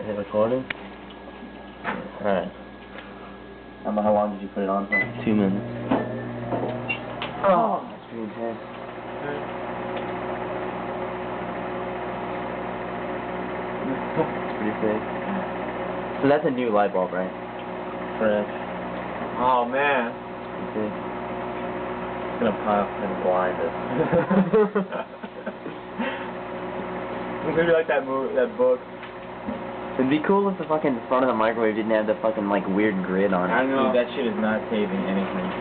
Hit recording? Alright. How long did you put it on for? 2 minutes. Oh, that's pretty intense. It's pretty sick. So that's a new light bulb, right? Fresh. Oh man. Pretty sick. It's gonna pop and blind us. Maybe like that book. It'd be cool if the fucking front of the microwave didn't have the fucking like weird grid on it. I know. Dude, that shit is not saving anything.